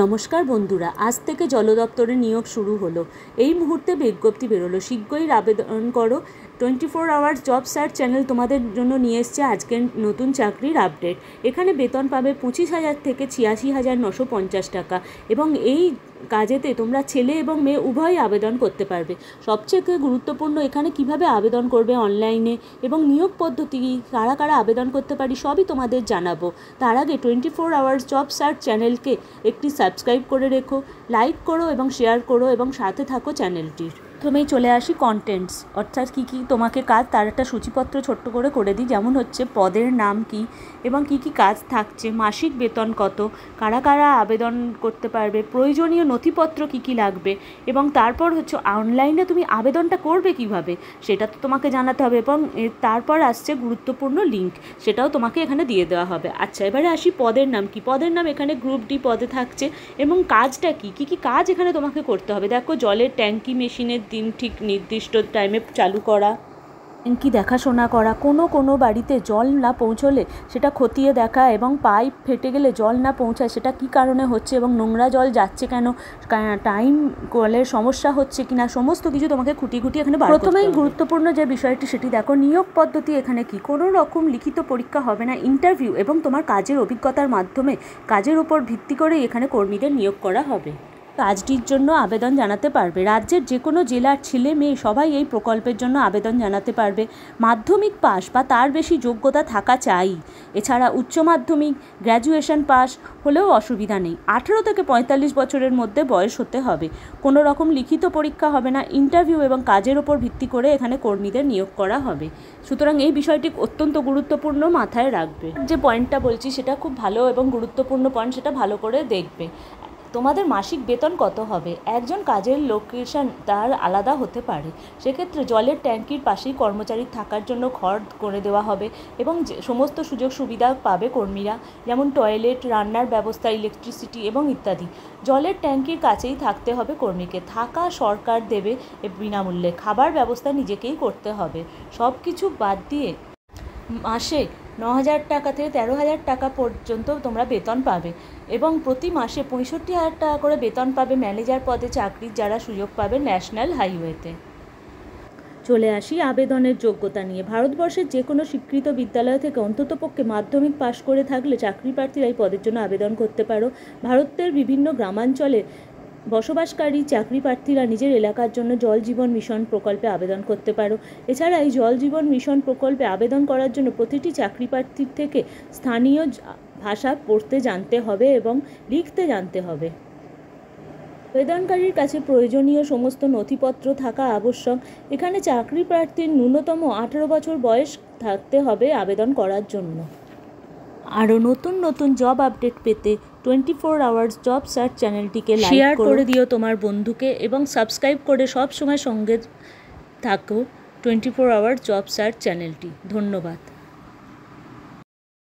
নমস্কার বন্ধুরা, আজ থেকে জল দপ্তরে নিয়োগ শুরু হলো। এই মুহূর্তে বিজ্ঞপ্তি বেরোলো, শীঘ্রই আবেদন করো। 24 আওয়ার্স জব সার্চ চ্যানেল তোমাদের জন্য নিয়ে এসছে আজকের নতুন চাকরির আপডেট। এখানে বেতন পাবে 25,000 থেকে 86,950 টাকা এবং এই কাজেতে তোমরা ছেলে এবং মেয়ে উভয়ই আবেদন করতে পারবে। সবচেয়ে গুরুত্বপূর্ণ এখানে কিভাবে আবেদন করবে অনলাইনে এবং নিয়োগ পদ্ধতি কারা কারা আবেদন করতে পারি সবই তোমাদের জানাবো। তার আগে 24 আওয়ার্স জব সার্চ চ্যানেলকে একটি সাবস্ক্রাইব করে রেখো, লাইক করো এবং শেয়ার করো এবং সাথে থাকো চ্যানেলটির। প্রথমেই চলে আসি কন্টেন্টস, অর্থাৎ কী কী তোমাকে কাজ তার একটা সূচিপত্র ছোট্ট করে দিই। যেমন হচ্ছে পদের নাম কি এবং কি কি কাজ থাকছে, মাসিক বেতন কত, কারা কারা আবেদন করতে পারবে, প্রয়োজনীয় নথিপত্র কি কি লাগবে এবং তারপর হচ্ছে অনলাইনে তুমি আবেদনটা করবে কিভাবে সেটা তো তোমাকে জানাতে হবে এবং তারপর আসছে গুরুত্বপূর্ণ লিঙ্ক, সেটাও তোমাকে এখানে দিয়ে দেওয়া হবে। আচ্ছা, এবারে আসি পদের নাম কি। পদের নাম এখানে গ্রুপ ডি পদে থাকছে এবং কাজটা কি কি কাজ এখানে তোমাকে করতে হবে। দেখো, জলের ট্যাঙ্কি মেশিনের দিন ঠিক নির্দিষ্ট টাইমে চালু করা, ট্যাঙ্কি দেখাশোনা করা, কোনো বাড়িতে জল না পৌঁছলে সেটা খতিয়ে দেখা এবং পাইপ ফেটে গেলে জল না পৌঁছায় সেটা কি কারণে হচ্ছে এবং নোংরা জল যাচ্ছে কেন, টাইম কলের সমস্যা হচ্ছে কিনা, সমস্ত কিছু তোমাকে খুঁটি এখানে। প্রথমেই গুরুত্বপূর্ণ যে বিষয়টি সেটি দেখো, নিয়োগ পদ্ধতি এখানে কি। কোনো রকম লিখিত পরীক্ষা হবে না, ইন্টারভিউ এবং তোমার কাজের অভিজ্ঞতার মাধ্যমে কাজের উপর ভিত্তি করে এখানে কর্মীদের নিয়োগ করা হবে। কাজটির জন্য আবেদন জানাতে পারবে। রাজ্যের যে কোনো জেলার ছেলে মেয়ে সবাই এই প্রকল্পের জন্য আবেদন জানাতে পারবে। মাধ্যমিক পাস বা তার বেশি যোগ্যতা থাকা চাই। এছাড়া উচ্চ মাধ্যমিক, গ্র্যাজুয়েশন পাস হলেও অসুবিধা নেই। 18 থেকে 45 বছরের মধ্যে বয়স হতে হবে। কোনো রকম লিখিত পরীক্ষা হবে না, ইন্টারভিউ এবং কাজের ওপর ভিত্তি করে এখানে কর্মীদের নিয়োগ করা হবে। সুতরাং এই বিষয়টি অত্যন্ত গুরুত্বপূর্ণ, মাথায় রাখবে। যে পয়েন্টটা বলছি সেটা খুব ভালো এবং গুরুত্বপূর্ণ পয়েন্ট, সেটা ভালো করে দেখবে। তোমাদের মাসিক বেতন কত হবে, একজন কাজের লোকেশন তার আলাদা হতে পারে, সেক্ষেত্রে জলের ট্যাঙ্কির পাশেই কর্মচারী থাকার জন্য ঘর করে দেওয়া হবে এবং সমস্ত সুযোগ সুবিধা পাবে কর্মীরা, যেমন টয়লেট, রান্নার ব্যবস্থা, ইলেকট্রিসিটি এবং ইত্যাদি। জলের ট্যাঙ্কির কাছেই থাকতে হবে কর্মীকে, থাকা সরকার দেবে বিনামূল্যে, খাবার ব্যবস্থা নিজেকেই করতে হবে। সব কিছু বাদ দিয়ে মাসে 9,000 টাকা থেকে 13,000 টাকা পর্যন্ত তোমরা বেতন পাবে এবং প্রতি মাসে 65,000 টাকা করে বেতন পাবে ম্যানেজার পদে চাকরির যারা সুযোগ পাবে ন্যাশনাল হাইওয়েতে। চলে আসি আবেদনের যোগ্যতা নিয়ে। ভারতবর্ষের যে কোনো স্বীকৃত বিদ্যালয় থেকে অন্ততপক্ষে মাধ্যমিক পাশ করে থাকলে চাকরি প্রার্থীরা এই পদের জন্য আবেদন করতে পারো। ভারতের বিভিন্ন গ্রামাঞ্চলে বসবাসকারী চাকরি প্রার্থীরা নিজের এলাকার জন্য জল জীবন মিশন প্রকল্পে আবেদন করতে পারো। এছাড়া এই জল জীবন মিশন প্রকল্পে আবেদন করার জন্য প্রতিটি চাকরি প্রার্থীর থেকে স্থানীয় ভাষা পড়তে জানতে হবে এবং লিখতে জানতে হবে। আবেদনকারীর কাছে প্রয়োজনীয় সমস্ত নথিপত্র থাকা আবশ্যক। এখানে চাকরি প্রার্থীর ন্যূনতম 18 বছর বয়স থাকতে হবে আবেদন করার জন্য। আরও নতুন জব আপডেট পেতে 24 আওয়ার্স জব সার্চ চ্যানেলটিকে শেয়ার করে দিও তোমার বন্ধুকে এবং সাবস্ক্রাইব করে সব সময় সঙ্গে থাকো 24 আওয়ার্স জব সার্চ চ্যানেলটি। ধন্যবাদ।